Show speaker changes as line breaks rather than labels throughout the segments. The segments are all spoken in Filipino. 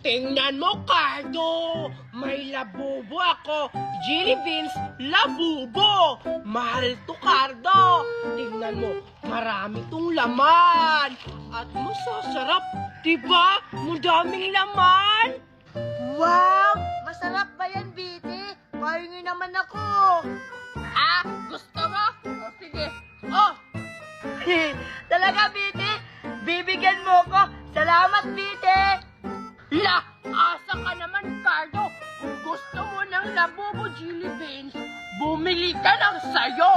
Tingnan mo, Cardo! May labubo ako. Jelly beans, labubo. Mahal to, Cardo. Tingnan mo, marami tong laman. At masasarap, diba? Madaming laman.
Wow! Masarap ba yan, Biti? Pahingi naman ako.
Ah, gusto mo? O, sige. Oh,
Talaga, Biti? Bibigyan mo ko. Salamat, Biti.
la, asa ka naman, Cardo. Kung gusto mo ng labubo jelly beans, bumili ka ng sayo.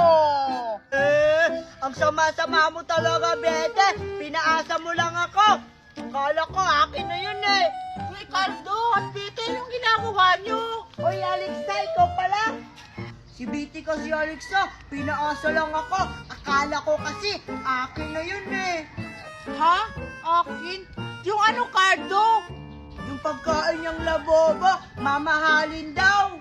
Ang sama-sama mo talaga, Bete. Pinaasa mo lang ako. Akala ko akin na yun eh.
Uy, Cardo, at Bete, anong ginagawa nyo?
Oy, Alexa, ikaw pala. Si Biti kasi, Alexa, pinaasa lang ako. Akala ko kasi akin na yun eh.
Ha? Akin? Yung ano, Cardo?
Yung pagkain niyang labobo, mamahalin daw.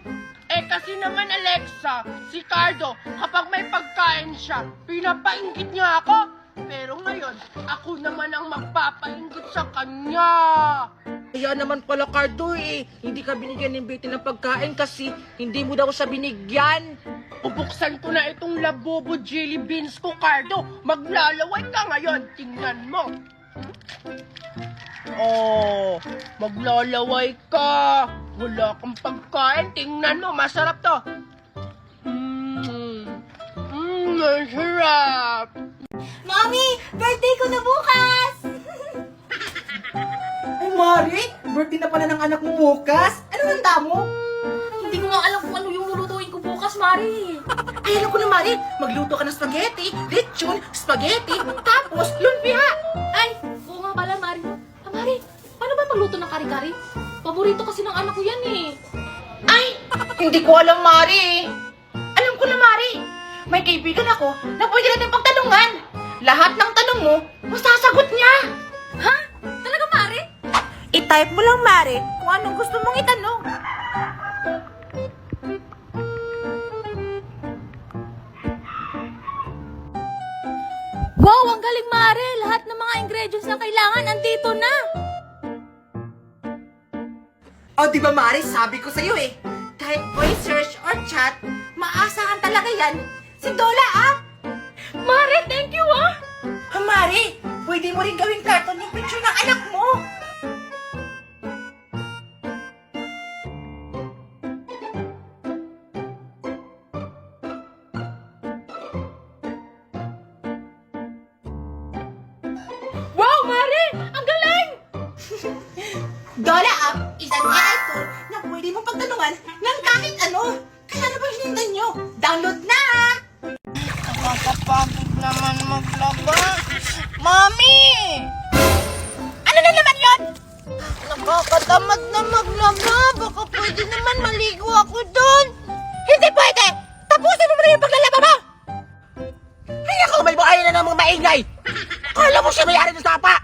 Eh kasi naman, Alexa, si Cardo, kapag may pagkain siya, pinapainggit niya ako. Pero ngayon, ako naman ang magpapainggit sa kanya.
Kaya naman pala, Cardo, hindi ka binigyan ng Betty ng pagkain kasi hindi mo daw siya binigyan.
Bubuksan ko na itong labubo jelly beans ko, Cardo. Maglalaway ka ngayon. Tingnan mo. Oh, maglalaway ka. Wala kang pagkain. Tingnan mo, masarap to. Masarap.
Mami, birthday ko na bukas!
Ay, Mari, birthday na pala ng anak mo bukas. Ano handa mo?
Hindi ko nga alam kung ano yung lulutuin ko bukas, Mari.
Ay, alam ko na, Mari. Magluto ka ng spaghetti, lechon, spaghetti, tapos lumpia.
Ay, oo nga pala, Mari. Ah, Mari, paano ba magluto ng kari-kari? Paborito kasi ng anak ko yan eh.
Ay, hindi ko alam, Mari. Alam ko na, Mari. May kaibigan ako na pwede natin pagtanungan. Lahat ng tanong mo, masasagot niya.
Ha? Talaga, Mari?
I-type mo lang, Mari, kung anong gusto mong itanong.
Wow, ang galing, Mari. Lahat ng mga ingredients na kailangan andito na.
O, di ba, Mari, sabi ko sa'yo kahit voice search or chat, maasahan talaga yan. Si Dola,
Mari, thank you, ah.
Ha, Mari, pwede mo rin gawing cartoon yung picture ng anak mo.
Wow, Mari! Ang galing!
Dola app is an AI tool na pwede mong pagtanungan ng kahit ano. Kaya ano ba hinintay nyo? Download na!
Nakakapagod naman maglaba. Mami!
Ano na naman yon?
Nakakatamad na maglaba. Baka pwede naman maligo ako doon.
Hindi pwede! Tapusin mo muna yung paglalaba mo! Ay, ako, may buhay na namang maingay! Kala mo siya may-ari ng sapa!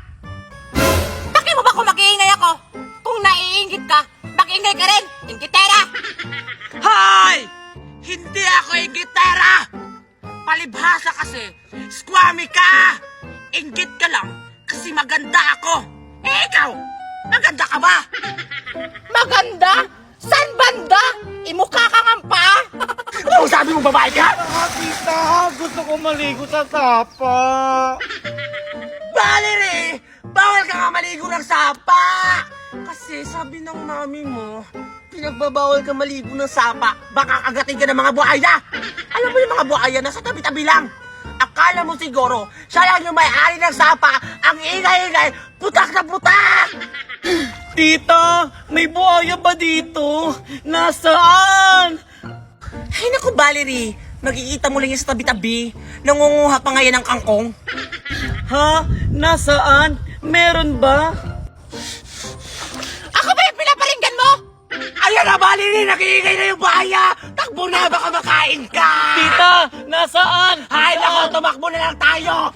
Bakit mo ba kung mag-iingay ako? Kung naiingit ka, mag-iingay ka rin! Ingitera! Hoy! Hindi ako ingitera! Palibhasa kasi, squammy ka! Inggit ka lang kasi maganda ako! Eh, ikaw! Maganda ka ba? Maganda? San banda? Imukha kang ampa? Ano sabi mo, babae ka?
Tita, gusto ko maligo sa sapa.
Valerie! Bawal ka nga maligo ng sapa! Kasi sabi ng mami mo, pinagbabawal ka maligo ng sapa, baka kagatin ka ng mga buhaya! Alam mo yung mga buhaya, nasa tabi-tabi lang! Akala mo siguro, siya lang yung may-ari ng sapa, ang ingay-ingay, putak na putak!
Tita, may buhaya ba dito? Nasaan?
Ay naku, Valerie, makikita mo lang yan sa tabi-tabi, nangunguha pa ngayon ng kangkong.
Ha? Nasaan? Meron ba?
Ako ba yung pinaparinggan mo? Ayan na, Valerie, nakiingay na yung buhaya! Takbo na, baka makain ka!
Tita, nasaan?
Hay nako, tumakbo na lang tayo!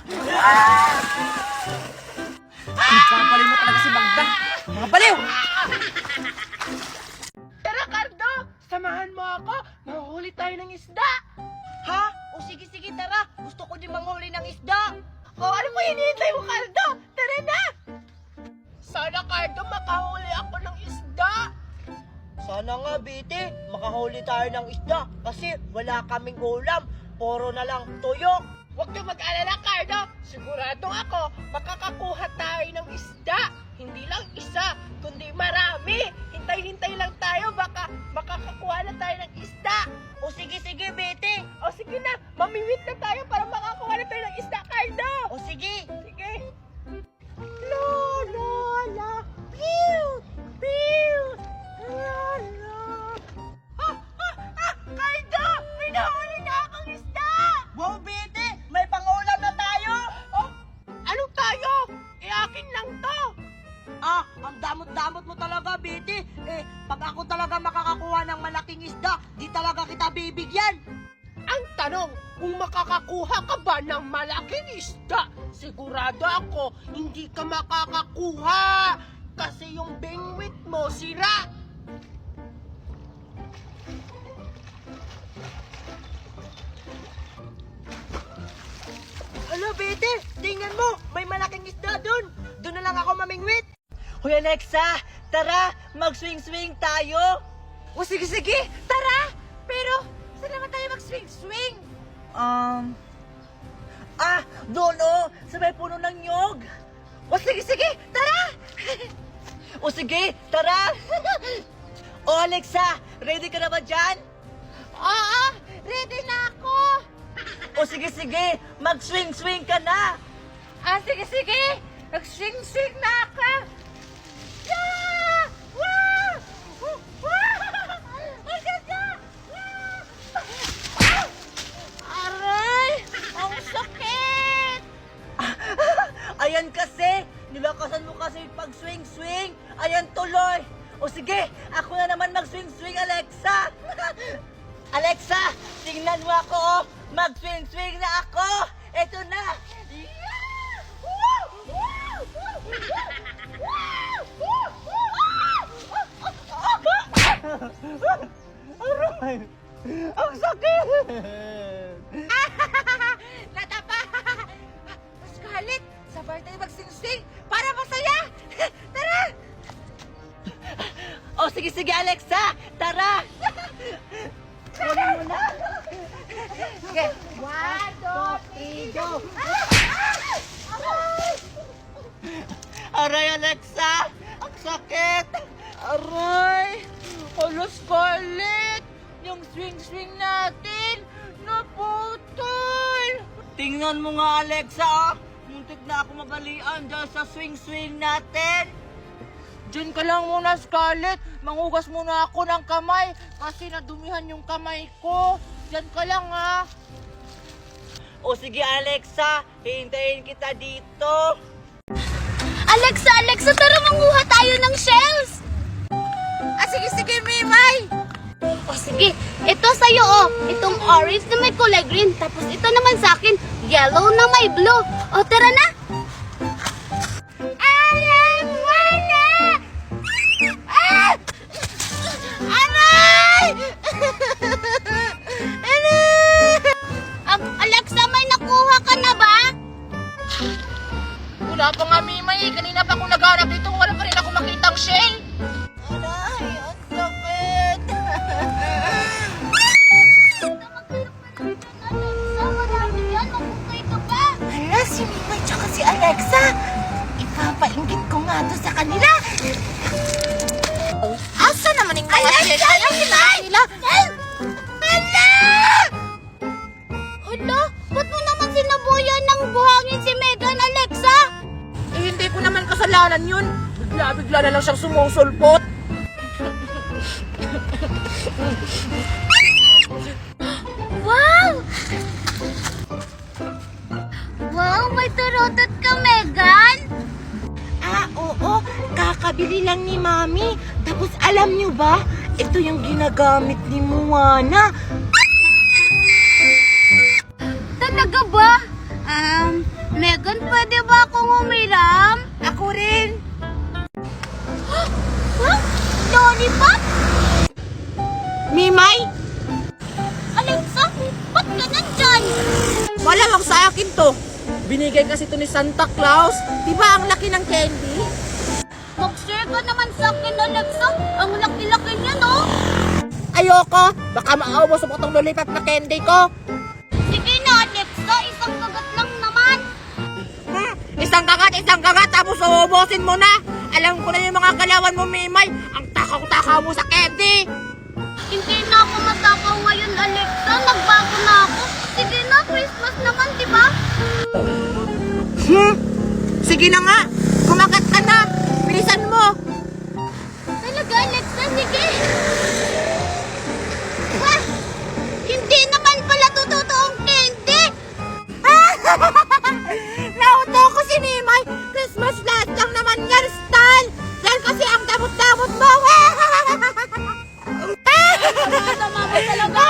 Nagpapaling mo talaga si Magda. Mga baliw!
Tara, Cardo! Samahan mo ako. Mahuli tayo ng isda.
Ha? O sige, tara. Gusto ko din manghuli ng isda.
O, ano mo hinihintay mo, Cardo? Tara na! Sana, Cardo, makahuli ako ng isda.
Sana nga, Biti, makahuli tayo ng isda kasi wala kaming ulam. Puro na lang tuyok.
Huwag kang mag-alala, Cardo. Sigurado ako, makakakuha tayo ng isda. Hindi lang isa, kundi marami. Hintay-hintay lang tayo, baka makakakuha na tayo ng isda.
O sige, Biti.
O sige na, mamimit na tayo para makakuha na tayo ng isda, Cardo.
O sige.
Sige.
La, la, la. Pew, pew. La, la.
Cardo! May nahuli na akong isda!
Wow, Biti, may pangulam na tayo.
Oh, ano tayo? Akin lang to.
Ang damot-damot mo talaga, Biti. Pag ako talaga makakakuha ng malaking isda, di talaga kita bibigyan.
Ang tanong, kung makakakuha ka ba ng malaking isda, sigurado ako, hindi ka makakakuha. Kasi yung bingwit mo sira.
Hala, Biti, tingnan mo, may malaking isda dun. Doon na lang ako mamingwit. Hoy, Alexa, tara, mag-swing-swing tayo.
O sige, tara! Pero, saan naman tayo mag-swing-swing?
Doon sa may puno ng nyog.
O sige, tara!
O sige, tara. O Alexa, ready ka na ba dyan?
Oo, ready na ako!
O sige, mag-swing-swing ka na.
Sige, mag-swing-swing na ako! Yeah! Wow! Wow! Ang ganda! Wow! Aray! Ang sakit!
Ayan kasi, nilakasan mo kasi pag-swing-swing. Ayan tuloy. O sige, ako na naman mag-swing-swing, Alexa. Alexa, tingnan mo ako, oh. Mag-swing-swing na ako. Eto na. Yeah! Woo! Woo! Aray! Ang sakit!
Natapa! Scarlett, sabay tayo mag-swing-swing para masaya! Tara!
O sige, Alexa, tara! Kunin mo na!
Sige, 1, 2, 3, go!
Aray, Alexa! Ang sakit! Aray! Hala, Scarlett! Yung swing-swing natin, naputol! Tingnan mo nga, Alexa, ah! Muntik na ako mabalian dahil sa swing-swing natin! Diyan ka lang muna, Scarlett. Mangugas muna ako ng kamay kasi nadumihan yung kamay ko. Diyan ka lang, ha? O sige, Alexa. Hintayin kita dito.
Alexa, tara manguha tayo ng shells!
Sige, Mimay!
O sige, ito sa'yo itong orange na may kulay green, tapos ito naman sa akin, yellow na may blue. O tara na! Alexa, may nakuha ka na ba?
Wala pa nga, Mimay. Kanina pa akong naghanap dito. Wala pa rin ako makitang shell.
Aray, ang sakit.
Alexa, marami yan. Maghukay ka ba?
Hala, si Mimay tsaka si Alexa. Ipapainggit ko nga to sa kanila. Asa naman yung mga shell? Ayaw nila.
Hala! Hala, ba't mo naman sinabuyan ng buhangin si Megan, Alexa?
Hindi ko naman kasalanan yun. Bigla na lang siyang sumusulpot.
Wow! Wow, may turutot ka, Megan?
Oo. Kakabili lang ni Mami. Tapos alam niyo ba, ito yung ginagamit ni Moana.
Talaga ba? Megan, pwede ba akong humiram?
Ako rin.
Huh? Lollipop?
Mimay,
Alexa, ba't ka nandyan?
Malamang sa akin to. Binigay kasi to ni Santa Claus. Di ba ang laki ng candy?
Mag-share ka naman sa akin, Alexa. Ang laki-laki niya, no?
ayoko. Baka maubos mo itong lulipat na candy ko.
Sige na, Alexa. Isang kagat lang naman.
Isang kagat, tapos uubusin mo na. Alam ko na yung mga galawan mo, Mimay. Ang takaw-takaw mo sa candy.
Hindi na ako matakaw ngayon, Alexa. Nagbago na ako. Sige na, Christmas naman, di ba?
Sige na nga, kumagat ka na. Bilisan mo.
Talaga, Alexa? Sige. Ah! Hindi naman pala totoong candy.
Nauto ko si Mimay. Christmas light lang naman yan, Stan. Dahil kasi ang damot-damot mo.
Tama mo talaga,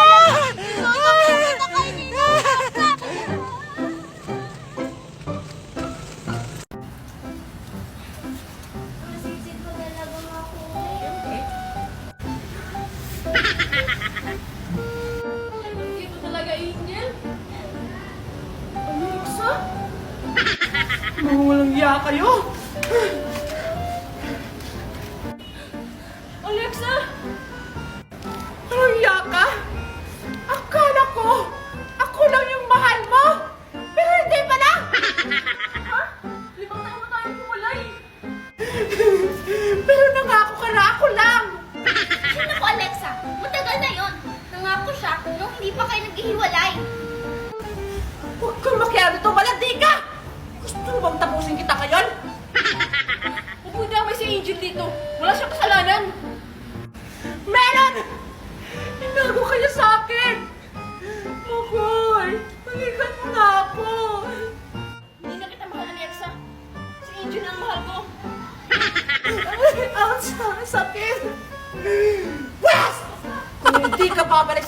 Hindi mo talaga ingil. Alexa? Mga walang iya kayo. Alexa? Walang iya ka? Akala ko, ako lang yung mahal mo. Pero hindi pala. Ha? 5 taon na tayo kumulay. Pero nangako ka na ako lang.
Sino ko, Alexa? Matagal na yon. Nangako siya nung hindi pa kayo naghihiwalay.
Huwag kang makialam ito, malandi ka! Gusto mo bang tapusin kita ngayon? Huwag mo damay si Angel dito. Wala siyang kasalanan. Meron! Inago ka niya sa akin! Makoy, palikan mo na ako. Hindi na kita mahal, Alexa. Si Angel ang mahal ko. Ouch! Sakit! Wes! Kung hindi ka babalik